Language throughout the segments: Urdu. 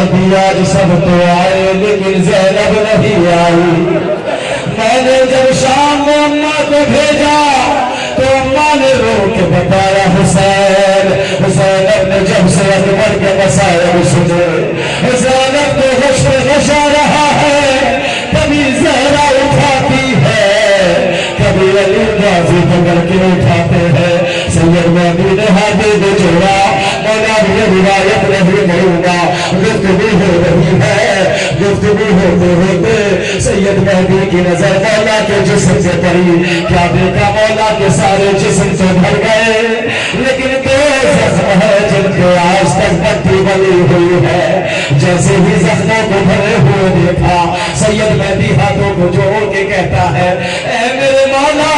مہدی آج سب تو آئے لیکن زینب نہیں آئی. میں نے جب شام میں اماں کو بھیجا تو اماں نے رو کے بتایا حسین. زینب نے جب سے اکبر کے مسائل سنے, زینب کو غش آ رہا ہے. کبھی زہرا اٹھاتی ہے, کبھی علی غازی پکڑ کے اٹھاتے ہیں. سید مہدی نے ہاتھیں کو جوڑا, مولا بھی روایت نہیں کروں گا. گفتگو ہو رہی ہے, گفتگو ہوتے ہوتے سید مہدی کی نظر مولا کے جسم سے پڑی. کیا دیکھا, مولا کے سارے جسم سے بھر گئے, لیکن دو زخم ہے جن کے آج تک پٹی بنی ہوئی ہے. جیسے ہی زخموں کو بھرے ہوئے دیکھا, سید مہدی ہاتھوں کو جوڑ کے کہتا ہے, اے میرے مولا,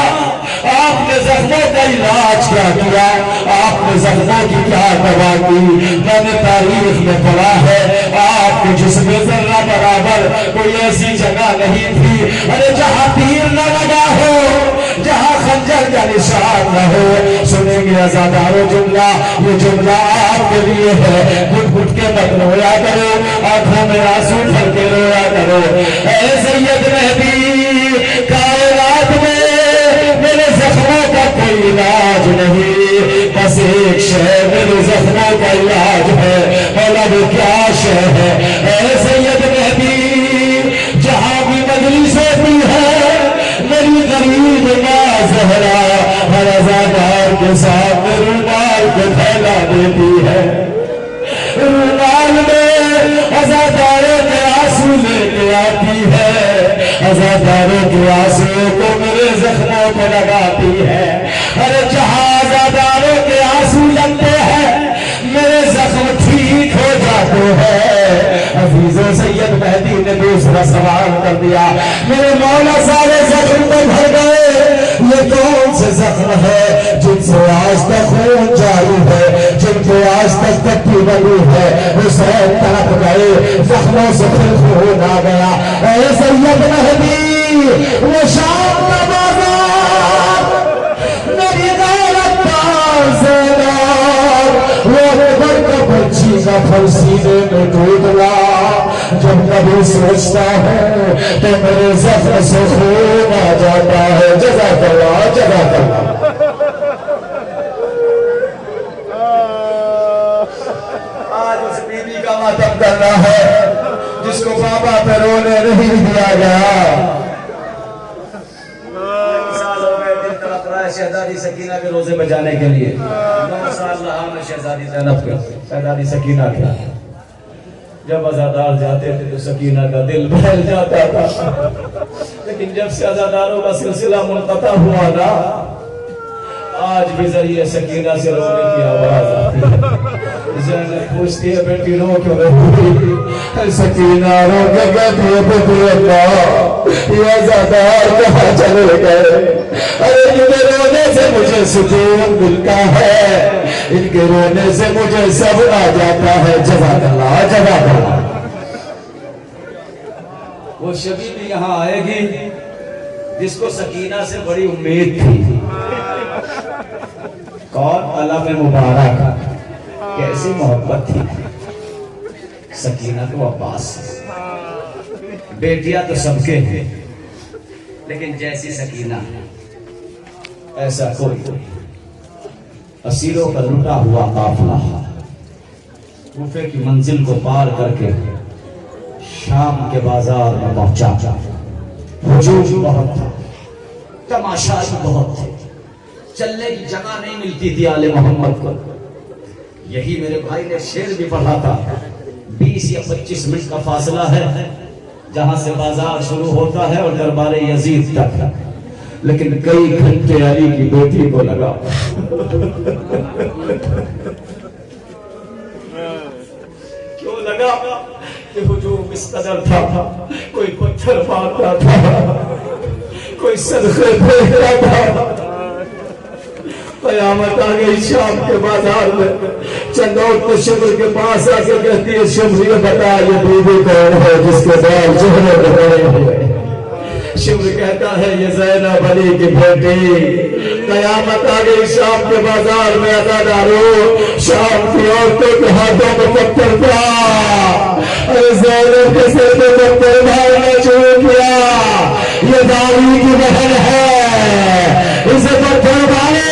آپ نے زخموں کا علاج کیا کیا, آپ نے زخموں کی کیا دوا کی. میں نے تاریخ میں پڑھا ہے آپ کے جسم ذرہ برابر کوئی ایسی جگہ نہیں تھی ارے جہاں تیر نہ لگا ہو, جہاں خنجر کا نشان نہ ہو. سنیں گے عزادارو جملہ, یہ جملہ آپ کے لیے ہے. گھٹ گھٹ کے مت رویا کرو, آنکھوں میں آنسو بھر کے رویا کرو. اے سید مہدی, کائنات میں میرے زخموں کا کوئی علاج نہیں, بس ایک شے میرے زخموں کا علاج ہے. مولا وہ کیا شے ہے؟ اے سید مہدی, جہاں بھی مجلس ہوتی ہے میری غریب ماں زہرا ہر عزادار کے ساتھ رومال کو پھیلا دیتی ہے. رومال میں عزاداروں کے آنسو لے کے آتی ہے, عزاداروں کے آنسو کو میرے زخموں کو لگاتی ہے. ارے جہاں عزاداروں کے آنسو لگتے ہیں میرے زخم ٹھیک ہو جاتے ہیں. عزیزو, سید مہدی نے دوسرا سوال کر دیا, میرے مولا سارے زخم تو بھر گئے, یہ کون سے زخم ہے جن سے آج تک خون جاری ہے, جن کو آج تک پٹی بنی ہے؟ حسین تڑپ گئے, زخموں سے پھر خون آ گیا. اے سید مہدی, وہ شام کا بازار میری غیرت کا زینار, وہ اکبر کا بچی کا پھل سینے میں ڈوبنا. جب کبھی سوچتا ہوں تو میرے زخم سے خون آ جاتا ہے. جزاک اللہ, جزاک اللہ. آج اس بیوی کا ماتم کرنا ہے جس کو بابا پہ رونے نہیں دیا گیا. سال ہو گئے, دل تڑپ رہا ہے شہزادی سکینہ کے روزے بجانے کے لیے. 9 سال رہا میں شہزادی زینب کے, شہزادی سکینہ کے. جب عزادار جاتے تھے تو سکینہ کا دل بہل جاتا تھا, لیکن جب سے عزاداروں کا سلسلہ منقطع ہوا نا, آج بھی ذریعے سکینہ سے رونے کی آواز آتی ہے. زینب پوچھتی ہے, بیٹی رو کیوں رہی؟ سکینہ رو کے کہتی ہے, بیٹی اللہ, یہ عزادار کہاں چلے گئے؟ ارے ان کے رونے سے مجھے سکون ملتا ہے, ان کے رونے سے مجھے صبر آ جاتا ہے. جزاک اللہ, جزاک اللہ. وہ شبی بھی یہاں آئے گی جس کو سکینہ سے بڑی امید تھی. کون؟ علم مبارک. کیسی محبت تھی سکینہ کو عباس سے. بیٹیاں تو سب کے ہیں, لیکن جیسی سکینہ ایسا کوئی. اسیروں کا لٹا ہوا قافلہ کوفے کی منزل کو پار کر کے شام کے بازار میں پہنچا. ہجوم بہت تھا, تماشائی بہت تھے, چلنے کی جگہ نہیں ملتی تھی آل محمد کو. یہی میرے بھائی نے شعر بھی پڑھا تھا, 20 یا 25 منٹ کا فاصلہ ہے جہاں سے بازار شروع ہوتا ہے اور دربار یزید تک, لیکن کئی گھنٹے علی کی بیٹی کو لگا. کیوں لگا؟ کہ ہجوم اس قدر تھا, کوئی پتھر مارتا تھا, کوئی صدقے پھینکتا تھا. قیامت آ گئی شام کے بازار میں. چند عورتیں شمر کے پاس آ کے کہتی ہے, شمر یہ بتا یہ بیوی کون ہے جس کے بال چہرے پہ پڑے ہوئے؟ شمر کہتا ہے یہ زینب علی کی بیٹی. قیامت آ گئی شام کے بازار میں. عزادارو, شام کی عورتوں کے ہاتھوں میں پتھر پڑا, تیرے بھائی نے شروع کیا، یہ داوی کی بہن ہے، اسے تو قربانی،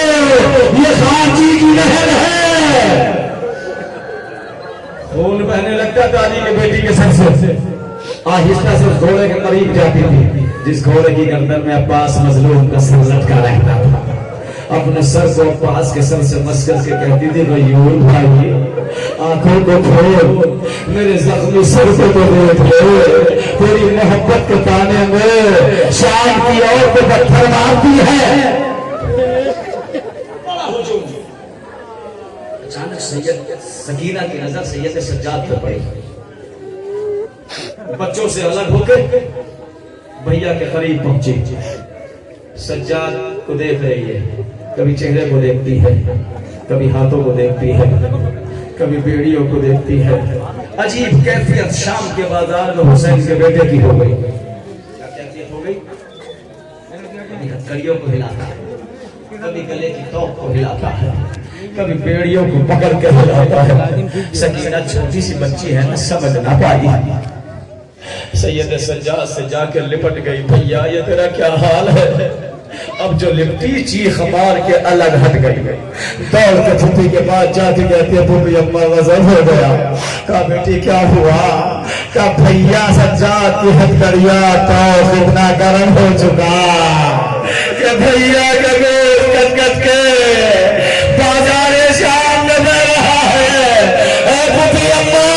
یہ خارجی کی بہن ہے۔ خون بہنے لگتا دادی کے بیٹی کے سر سے، آہستہ سے اس گھوڑے کے قریب جاتی تھی جس گھوڑے کی گردن میں عباس مظلوم کا سر لٹکا رہتا تھا۔ اپنے سر کو عباس کے سر سے مس کر کے کہتی تھی غیور بھائی آنکھوں کو کھول، میرے زخمی سر کو تو دیکھ لے، تیری محبت کے تانے میں شام کی عورت کو پتھر مارتی ہے۔ اچانک سکینہ کی نظر سید سجاد پر پڑی، بچوں سے الگ ہو کے بھیا کے قریب پہنچی، سجاد کو دیکھ رہی ہے، کبھی چہرے کو دیکھتی ہے، کبھی ہاتھوں کو دیکھتی ہے، کبھی بیڑیوں کو دیکھتی ہے۔ عجیب کیفیت شام کے بازار میں حسین کے بیٹے کی ہو گئی۔ کیا کیفیت ہو گئی؟ کبھی ہتھکڑیوں کو ہلاتا ہے، کبھی گلے کی توپ کو ہلاتا ہے، کبھی بیڑیوں کو پکڑ کے ہلاتا ہے۔ سکینہ چھوٹی سی بچی ہے، نہ سمجھ نہ پائی، سید سجاد سے جا کے لپٹ گئی، بھیا یہ تیرا کیا حال ہے؟ اب جو لپٹی چیخ مار کے الگ ہٹ گئی، دوڑ کے پھوپھی کے پاس جا کے کہتی ہے پھوپھی اماں وزن ہو گیا۔ کہا بیٹی کیا ہوا؟ کہا بھیا سجاد کی ہتھکڑیاں تو اتنا گرم ہو چکا کہ بھیا کا گوشت کٹ کٹ کے بازار شام میں بہ رہا ہے۔ اے پھوپھی اماں،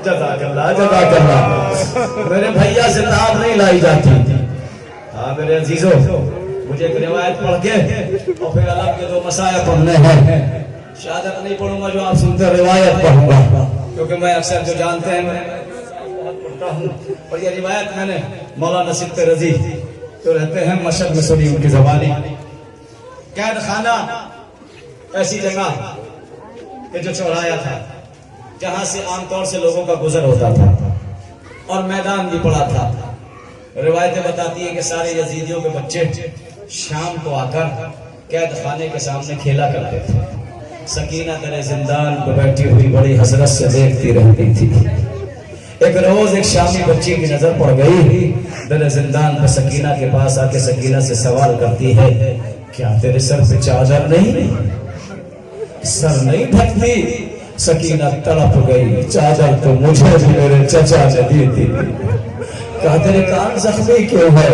جزاک اللہ جزاک اللہ، میرے بھیا سے تاب نہیں لائی جاتی۔ ہاں میرے عزیزوں، مجھے ایک روایت پڑھ کے اور پھر الگ کے دو مسائل پڑھنے ہیں۔ شہادت نہیں پڑھوں گا جو آپ سنتے، روایت پڑھوں گا، کیونکہ میں اکثر جو جانتے ہیں میں بہت پڑھتا ہوں، اور یہ روایت میں نے مولانا صدق رضی جو رہتے ہیں مشہد میں سنی ان کی زبانی۔ قید خانہ ایسی جگہ کہ جو چورایا تھا، جہاں سے عام طور سے لوگوں کا گزر ہوتا تھا، اور میدان بھی پڑا تھا۔ روایتیں بتاتی ہیں کہ سارے یزیدیوں کے بچے شام کو آ کر قید خانے کے سامنے کھیلا کرتے تھے۔ سکینہ در زندان کو بیٹھی ہوئی بڑی حسرت سے دیکھتی رہتی تھی۔ ایک روز ایک شامی بچی کی نظر پڑ گئی، در زندان پہ سکینہ کے پاس آ کے سکینہ سے سوال کرتی ہے، کیا تیرے سر پہ چادر نہیں؟ سر نہیں ڈھکتی؟ سکینہ تڑپ گئی، چادر تو مجھے بھی میرے چچا نے دی تھی۔ کہا تیرے کان زخمی کیوں ہے؟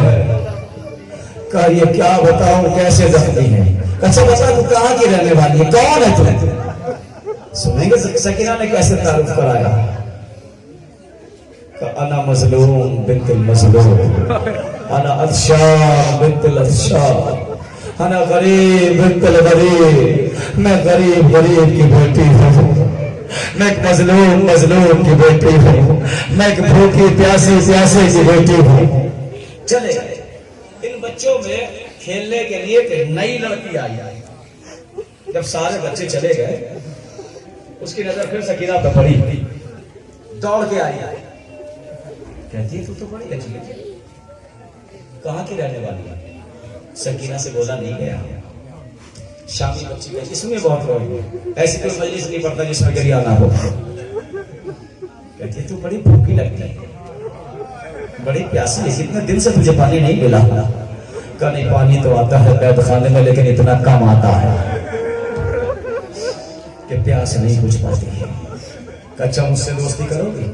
کہا یہ کیا بتاؤں کیسے زخمی ہے؟ اچھا بتا تو کہاں کی رہنے والی ہے، کون ہے تو؟ سنیں گے سکینہ نے کیسے تعارف کرایا۔ کہا انا مظلوم بنت المظلوم، انا عطشان بنت العطشان، انا غریب بنت الغریب، میں غریب غریب کی بیٹی ہوں، میں ایک مظلوم کی بیٹی ہوں، میں ایک بھوکی پیاسی کی بیٹی ہوں۔ چلے ان بچوں میں کھیلنے کے لیے ایک نئی لڑکی آئی۔ جب سارے بچے چلے گئے، اس کی نظر پھر سکینہ پہ پڑی، دوڑ کے آئی، کہتی ہے تو بڑی عجیب ہے، کہاں کی رہنے والی ہے؟ سکینہ سے بولا نہیں گیا۔ شامی بچی گئی، اس میں بہت روئی، ایسی کوئی مجلس نہیں پڑتا جس میں گریہ نہ ہو۔ کہتی ہے تو بڑی بھوکی لگتی ہے، بڑی پیاسی ہے، کتنے دن سے تجھے پانی نہیں ملا؟ کہا نہیں پانی تو آتا ہے قید خانے میں، لیکن اتنا کم آتا ہے کہ پیاس نہیں بجھ پاتی ہے۔ کہا اچھا مجھ سے دوستی کرو گی؟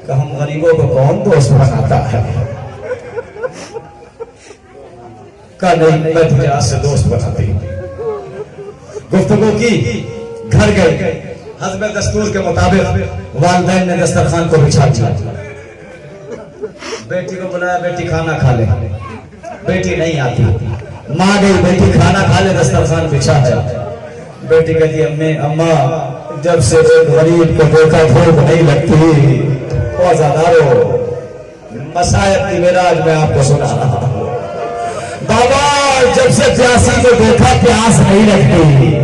کہا ہم غریبوں کو کون دوست بناتا ہے؟ کہا نہیں میں تجھے آج سے دوست بناتی ہوں۔ گفتگو کی، گھر گئے، حسب دستور کے مطابق والدین نے دسترخوان کو بچھا دیا، بیٹی کو بلایا، بیٹی کھانا کھا لے، بیٹی نہیں آتی، ماں گئی، بیٹی کھانا کھا لے، دسترخوان بچھا ہے۔ بیٹی کہتی اماں جب سے ایک غریب کو دیکھا بھوک نہیں لگتی، وزادارو مسائب کی معراج میں آپ کو سنا رہا ہوں، بابا جب سے پیاسی کو دیکھا پیاس نہیں لگتی،